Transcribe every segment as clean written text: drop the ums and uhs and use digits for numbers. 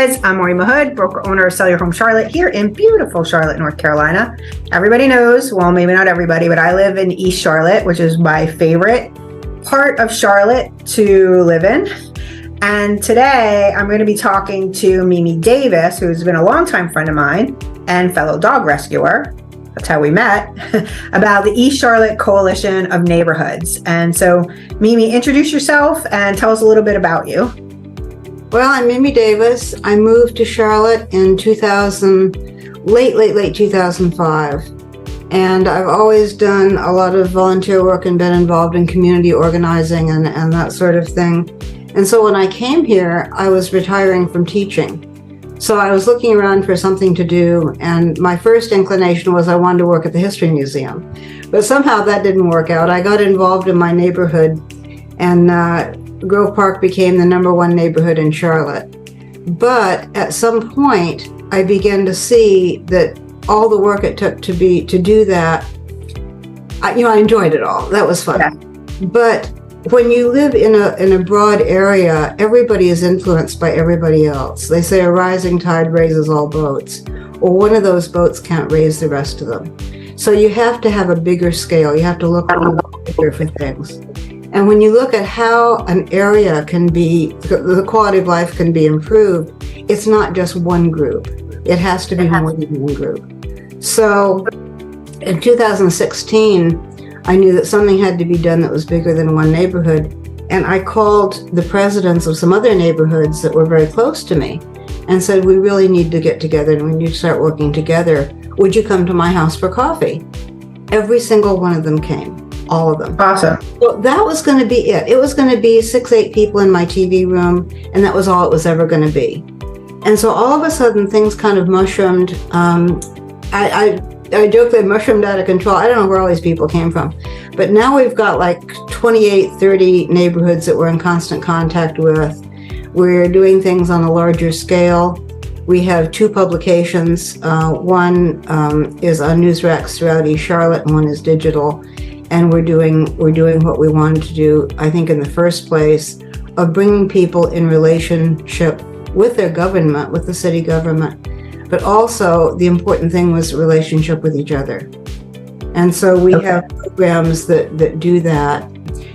I'm Maureen Mahood, broker owner of SellYourHomeCharlotte here in beautiful Charlotte, North Carolina. Everybody knows, well, maybe not everybody, but I live in East Charlotte, which is my favorite part of Charlotte to live in. And today I'm going to be talking to Mimi Davis, who's been a longtime friend of mine and fellow dog rescuer. That's how we met, about the East Charlotte Coalition of Neighborhoods. And so, Mimi, introduce yourself and tell us a little bit about you. Well, I'm Mimi Davis. I moved to Charlotte in late 2005. And I've always done a lot of volunteer work and been involved in community organizing and that sort of thing. And so when I came here, I was retiring from teaching. So I was looking around for something to do, and my first inclination was I wanted to work at the History Museum. But somehow that didn't work out. I got involved in my neighborhood, and Grove Park became the #1 neighborhood in Charlotte. But at some point, I began to see that all the work it took to do that, I enjoyed it all. That was fun. Yeah. But when you live in a broad area, everybody is influenced by everybody else. They say a rising tide raises all boats, or one of those boats can't raise the rest of them. So you have to have a bigger scale. You have to look a little bit bigger for things. And when you look at how an area can be, the quality of life can be improved, it's not just one group. It has to be more than one group. So in 2016, I knew that something had to be done that was bigger than one neighborhood. And I called the presidents of some other neighborhoods that were very close to me and said, we really need to get together and we need to start working together. Would you come to my house for coffee? Every single one of them came. All of them. Awesome. So that was going to be it. It was going to be 6-8 people in my TV room, and that was all it was ever going to be. And so all of a sudden, things kind of mushroomed. I joke they mushroomed out of control. I don't know where all these people came from. But now we've got like 28, 30 neighborhoods that we're in constant contact with. We're doing things on a larger scale. We have 2 publications. One is on news racks throughout East Charlotte, and one is digital. And we're doing what we wanted to do, I think, in the first place, of bringing people in relationship with their government, with the city government. But also, the important thing was relationship with each other. And so we have programs that do that.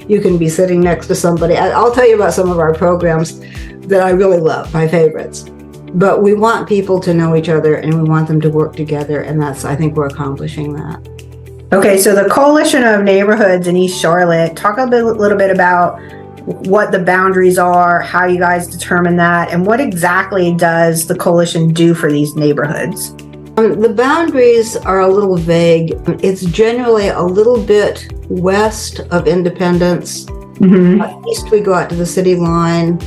You can be sitting next to somebody. I'll tell you about some of our programs that I really love, my favorites. But we want people to know each other, and we want them to work together. And I think we're accomplishing that. Okay, so the Coalition of Neighborhoods in East Charlotte, talk a little bit about what the boundaries are, how you guys determine that, and what exactly does the coalition do for these neighborhoods? The boundaries are a little vague. It's generally a little bit west of Independence. Mm-hmm. East, we go out to the city line.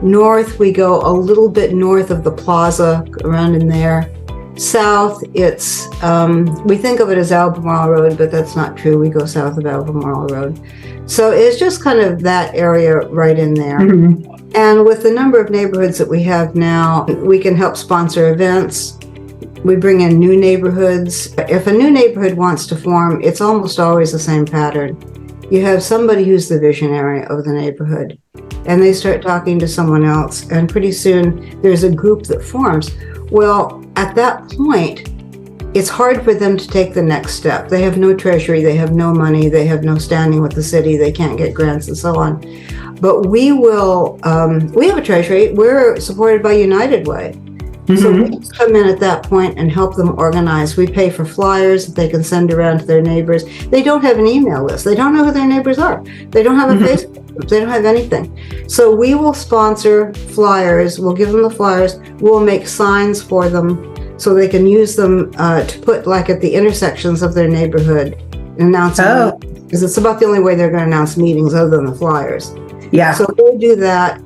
North, we go a little bit north of the plaza, around in there. South, it's, we think of it as Albemarle Road, but that's not true. We go south of Albemarle Road. So it's just kind of that area right in there. Mm-hmm. And with the number of neighborhoods that we have now, we can help sponsor events. We bring in new neighborhoods. If a new neighborhood wants to form, it's almost always the same pattern. You have somebody who's the visionary of the neighborhood, and they start talking to someone else, and pretty soon there's a group that forms. Well, at that point, it's hard for them to take the next step. They have no treasury, they have no money, they have no standing with the city, they can't get grants and so on. But we have a treasury, we're supported by United Way. Mm-hmm. So we just come in at that point and help them organize. We pay for flyers that they can send around to their neighbors. They don't have an email list, they don't know who their neighbors are. They don't have a Facebook group, they don't have anything. So we will sponsor flyers, we'll give them the flyers, we'll make signs for them, so they can use them to put like at the intersections of their neighborhood and announce because it's about the only way they're going to announce meetings other than the flyers. Yeah. So we'll do that.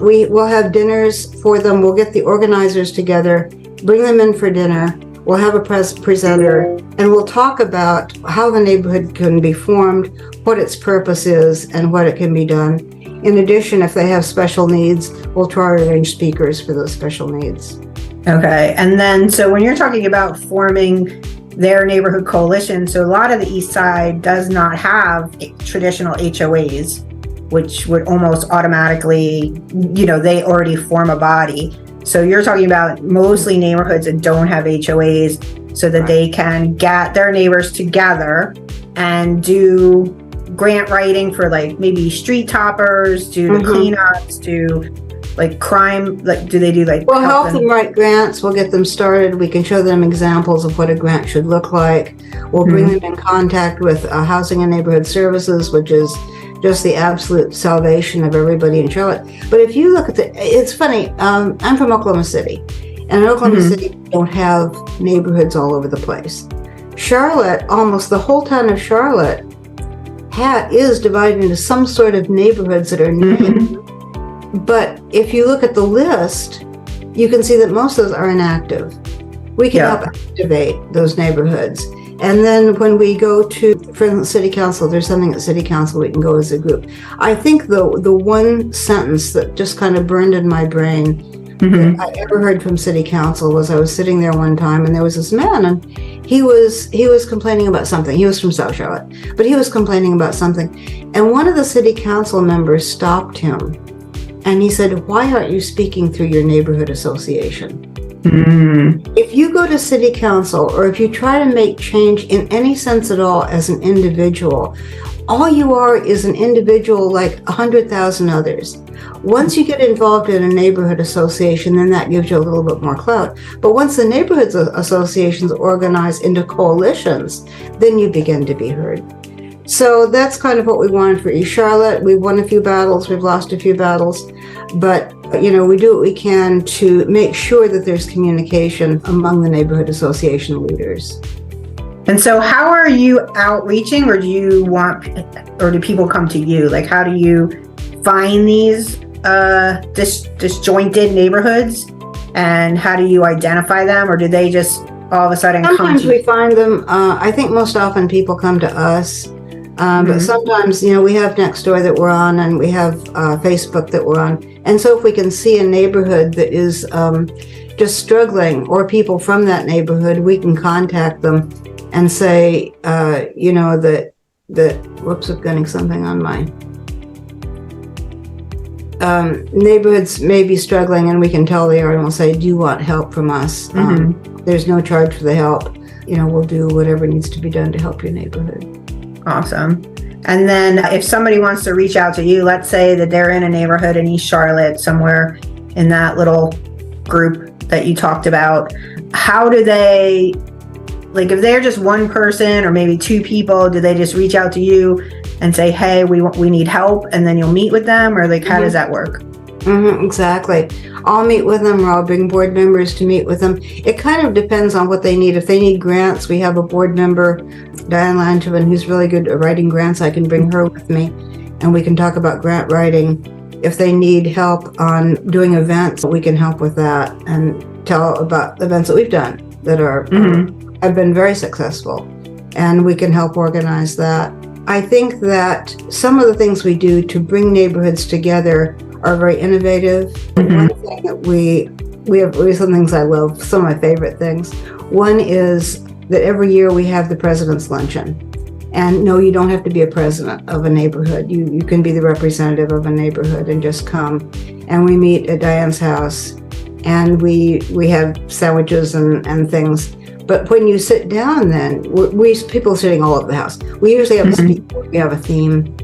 We will have dinners for them. We'll get the organizers together, bring them in for dinner. We'll have a presenter, and we'll talk about how the neighborhood can be formed, what its purpose is, and what it can be done. In addition, if they have special needs, we'll try to arrange speakers for those special needs. Okay, and then so when you're talking about forming their neighborhood coalition, so a lot of the East Side does not have traditional HOAs, which would almost automatically, they already form a body. So you're talking about mostly neighborhoods that don't have HOAs, so that they can get their neighbors together and do grant writing for like maybe street toppers, do the cleanups, do like crime, like do they do like we'll help them write grants, we'll get them started, we can show them examples of what a grant should look like, we'll bring them in contact with Housing and Neighborhood Services, which is just the absolute salvation of everybody in Charlotte. But if you look at it's funny, I'm from Oklahoma City, and in Oklahoma City we don't have neighborhoods all over the place. Charlotte, almost the whole town of Charlotte is divided into some sort of neighborhoods that are named. But if you look at the list, you can see that most of those are inactive. We can help activate those neighborhoods. And then when we go to, for instance, City Council, there's something at City Council we can go as a group. I think the one sentence that just kind of burned in my brain that I ever heard from City Council was I was sitting there one time and there was this man and he was complaining about something. He was from South Charlotte, but he was complaining about something. And one of the City Council members stopped him. And he said, "Why aren't you speaking through your neighborhood association?" If you go to City Council or if you try to make change in any sense at all as an individual, all you are is an individual like 100,000 others. Once you get involved in a neighborhood association, then that gives you a little bit more clout. But once the neighborhood associations organize into coalitions, then you begin to be heard. So that's kind of what we wanted for East Charlotte. We've won a few battles, we've lost a few battles, but we do what we can to make sure that there's communication among the neighborhood association leaders. And so how are you outreaching, or do people come to you? Like, how do you find these disjointed neighborhoods, and how do you identify them, or do they just all of a sudden come to you? Sometimes we find them. I think most often people come to us. But sometimes, we have Nextdoor that we're on, and we have Facebook that we're on. And so if we can see a neighborhood that is just struggling, or people from that neighborhood, we can contact them and say, that whoops, I'm getting something on my neighborhoods may be struggling, and we can tell they are, and we'll say, "Do you want help from us?" There's no charge for the help. We'll do whatever needs to be done to help your neighborhood. Awesome. And then if somebody wants to reach out to you, let's say that they're in a neighborhood in East Charlotte, somewhere in that little group that you talked about, how do they, like if they're just one person or maybe two people, do they just reach out to you and say, "Hey, we need help," and then you'll meet with them, or like how does that work? Exactly. I'll meet with them, or I'll bring board members to meet with them. It kind of depends on what they need. If they need grants, we have a board member, Diane Langevin, who's really good at writing grants. I can bring her with me, and we can talk about grant writing. If they need help on doing events, we can help with that and tell about events that we've done that are have been very successful, and we can help organize that. I think that some of the things we do to bring neighborhoods together are very innovative. One thing that we have some things I love, some of my favorite things. One is that every year we have the President's Luncheon. And no, you don't have to be a president of a neighborhood. You can be the representative of a neighborhood and just come. And we meet at Diane's house, and we have sandwiches and things. But when you sit down, then people sitting all over the house. We usually have a speaker, we have a theme,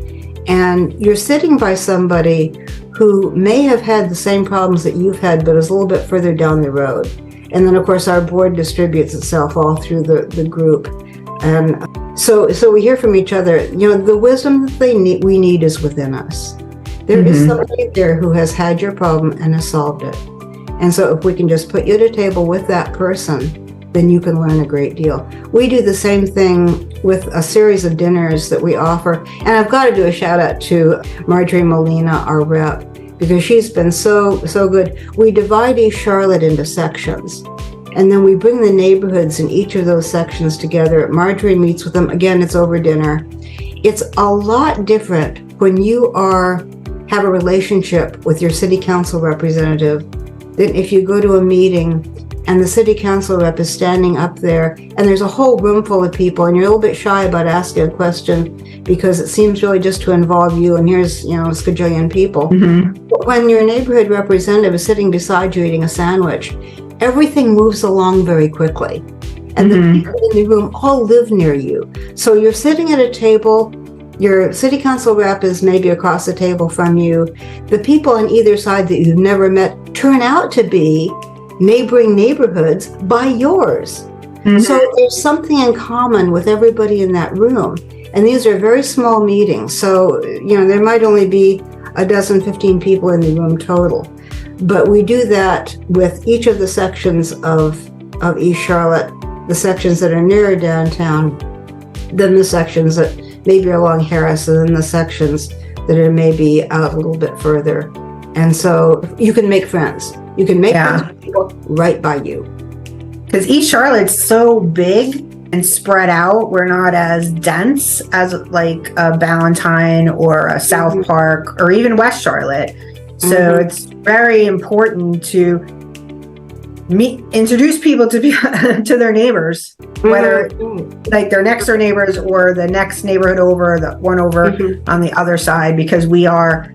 and you're sitting by somebody who may have had the same problems that you've had, but is a little bit further down the road. And then, of course, our board distributes itself all through the group. And so we hear from each other. The wisdom that we need is within us. There is somebody there who has had your problem and has solved it. And so if we can just put you at a table with that person, then you can learn a great deal. We do the same thing with a series of dinners that we offer. And I've got to do a shout out to Maureen Mahood, our rep, because she's been so good. We divide East Charlotte into sections, and then we bring the neighborhoods in each of those sections together. Marjorie meets with them. Again, it's over dinner. It's a lot different when you have a relationship with your city council representative than if you go to a meeting and the city council rep is standing up there, and there's a whole room full of people, and you're a little bit shy about asking a question because it seems really just to involve you, and here's, a skajillion people. But when your neighborhood representative is sitting beside you eating a sandwich, everything moves along very quickly. And the people in the room all live near you. So you're sitting at a table, your city council rep is maybe across the table from you. The people on either side that you've never met turn out to be neighboring neighborhoods by yours. So there's something in common with everybody in that room. And these are very small meetings. So, there might only be a dozen, 15 people in the room total. But we do that with each of the sections of East Charlotte, the sections that are nearer downtown, then the sections that maybe along Harris, and then the sections that are maybe out a little bit further. And so you can make friends. You can make friends with people right by you. Because East Charlotte's so big and spread out. We're not as dense as like a Ballantyne or a South Park or even West Charlotte. So it's very important to introduce people to to their neighbors, whether like their next door neighbors or the next neighborhood over, the one over on the other side, because we are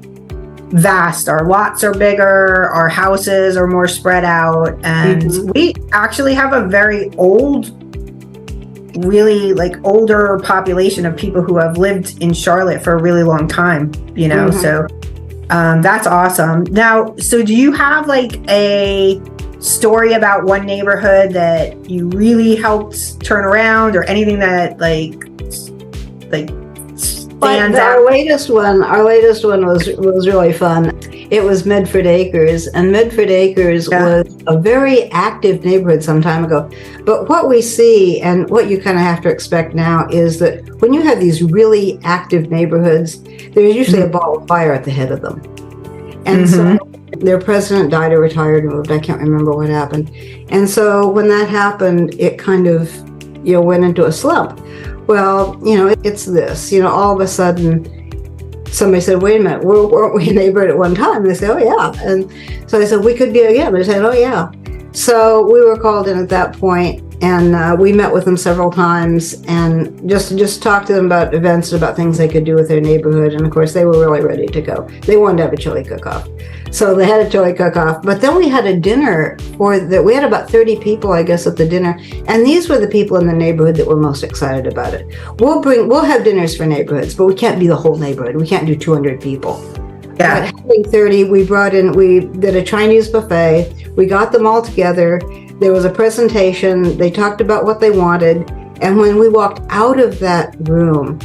vast. Our lots are bigger, our houses are more spread out, and we actually have a very really older population of people who have lived in Charlotte for a really long time, so that's awesome. Now, so do you have like a story about one neighborhood that you really helped turn around, or anything that stands out? Our latest one was really fun. It was Medford Acres, and Medford Acres was a very active neighborhood some time ago. But what we see, and what you kind of have to expect now, is that when you have these really active neighborhoods, there's usually a ball of fire at the head of them. And so their president died or retired and moved. I can't remember what happened. And so when that happened, it kind of, went into a slump. Well, it's this, all of a sudden somebody said, wait a minute, weren't we a neighborhood at one time? They said, oh yeah. And so I said, we could be again. They said, oh yeah. So we were called in at that point, and we met with them several times and just talked to them about events and about things they could do with their neighborhood. And of course, they were really ready to go. They wanted to have a chili cook-off. So they had a chili cook-off. But then we had a dinner we had about 30 people, I guess, at the dinner. And these were the people in the neighborhood that were most excited about it. We'll have dinners for neighborhoods, but we can't be the whole neighborhood. We can't do 200 people. Yeah. But having 30, we did a Chinese buffet. We got them all together. There was a presentation. They talked about what they wanted. And when we walked out of that room,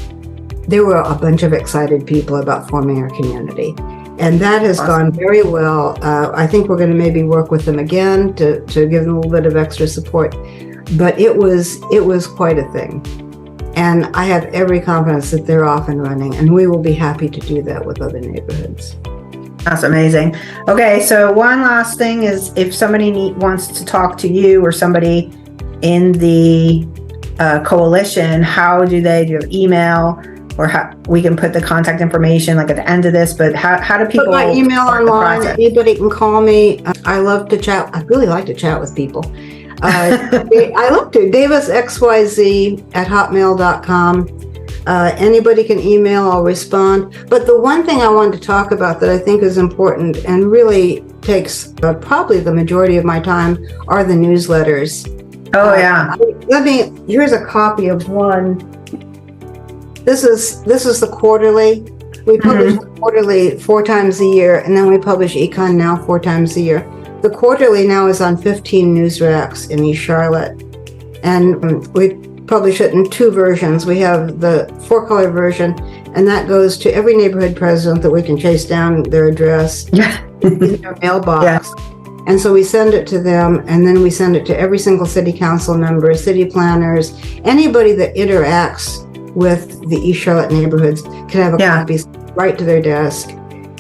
there were a bunch of excited people about forming our community. And that has gone very well. I think we're going to maybe work with them again to give them a little bit of extra support. But it was quite a thing. And I have every confidence that they're off and running, and we will be happy to do that with other neighborhoods. That's amazing. Okay, so one last thing is, if somebody wants to talk to you or somebody in the coalition, how do they do email, or how we can put the contact information like at the end of this, but how do people put my email online? Anybody can call me. I love to chat. I really like to chat with people. I love to. davisxyz@hotmail.com. Anybody can email, I'll respond. But the one thing I wanted to talk about that I think is important and really takes probably the majority of my time are the newsletters. Oh yeah. Here's a copy of one. This is the quarterly. We publish the quarterly 4 times a year, and then we publish ECCON now 4 times a year. The quarterly now is on 15 news racks in East Charlotte, and we publish it in 2 versions. We have the 4-color version, and that goes to every neighborhood president that we can chase down their address in their mailbox. Yeah. And so we send it to them, and then we send it to every single city council member, city planners, anybody that interacts with the East Charlotte neighborhoods can have a copy right to their desk.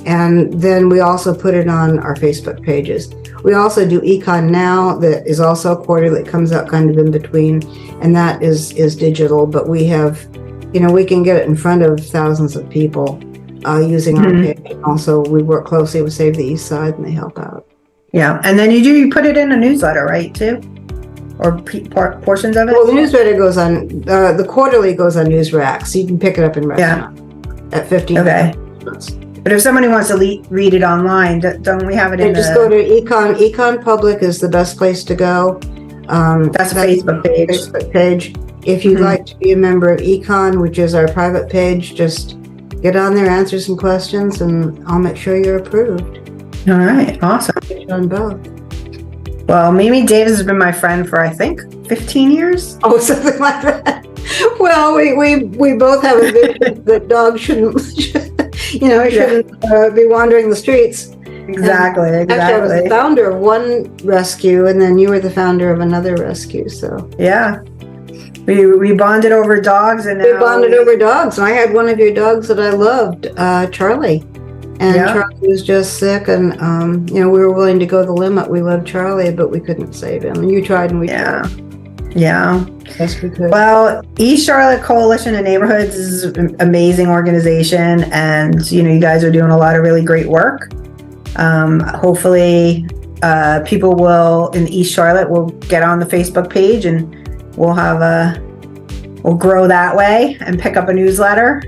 And then we also put it on our Facebook pages. We also do ECCON Now, that is also quarterly. It comes out kind of in between, and that is digital. But we have, we can get it in front of thousands of people using our page. Also, we work closely with Save the East Side, and they help out. Yeah. And then you put it in a newsletter, right, too? Or portions of it? Well, the newsletter goes on, the quarterly goes on news racks, so you can pick it up in restaurant at 15 Okay. minutes. But if somebody wants to read it online, don't we have it in Just go to ECCON. ECCON Public is the best place to go. That's a Facebook page. Facebook page. If you'd like to be a member of ECCON, which is our private page, just get on there, answer some questions, and I'll make sure you're approved. All right. Awesome. On both. Well, Mimi Davis has been my friend for, I think, 15 years. Oh, something like that. Well, we both have a vision that dogs shouldn't, shouldn't be wandering the streets. Exactly. Actually, I was the founder of one rescue, and then you were the founder of another rescue. So yeah, we bonded over dogs, and we bonded over dogs. And I had one of your dogs that I loved, Charlie. And Charlie was just sick, and we were willing to go the limit. We loved Charlie, but we couldn't save him. And you tried, and we tried. Yeah. Yes, we could. Well, East Charlotte Coalition of Neighborhoods is an amazing organization, and you guys are doing a lot of really great work. Hopefully, people in East Charlotte will get on the Facebook page, and we'll grow that way and pick up a newsletter.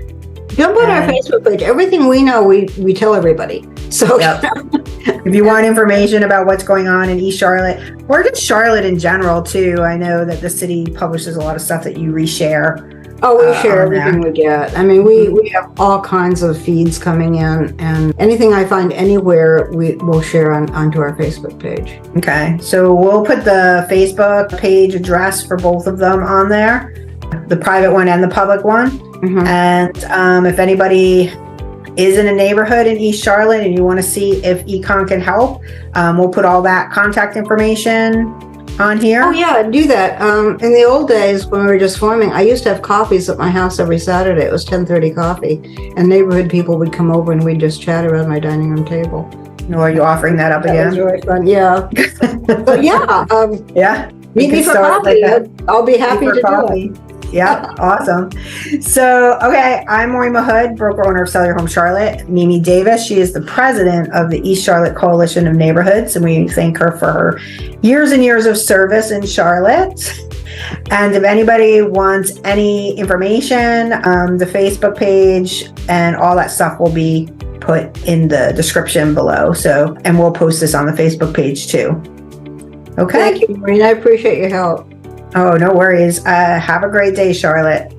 Jump on our Facebook page. Everything we know, we tell everybody. So if you want information about what's going on in East Charlotte, or just Charlotte in general too, I know that the city publishes a lot of stuff that you reshare. Oh, we share everything we get. I mean, we have all kinds of feeds coming in, and anything I find anywhere, we'll share onto our Facebook page. Okay, so we'll put the Facebook page address for both of them on there, the private one and the public one. Mm-hmm. And if anybody is in a neighborhood in East Charlotte and you want to see if ECCON can help, we'll put all that contact information on here. Oh yeah, do that. In the old days when we were just forming, I used to have coffees at my house every Saturday. It was 10:30 coffee, and neighborhood people would come over and we'd just chat around my dining room table. Are you offering that up again? That was really fun. Yeah. But yeah. Meet me for coffee. I'll be happy to do it. Yeah, awesome. So, okay, I'm Maureen Mahood, broker owner of Sell Your Home Charlotte. Mimi Davis, she is the president of the East Charlotte Coalition of Neighborhoods, and we thank her for her years and years of service in Charlotte. And if anybody wants any information, the Facebook page and all that stuff will be put in the description below. So, and we'll post this on the Facebook page too. Okay. Thank you, Maureen. I appreciate your help. Oh, no worries. Have a great day, Charlotte.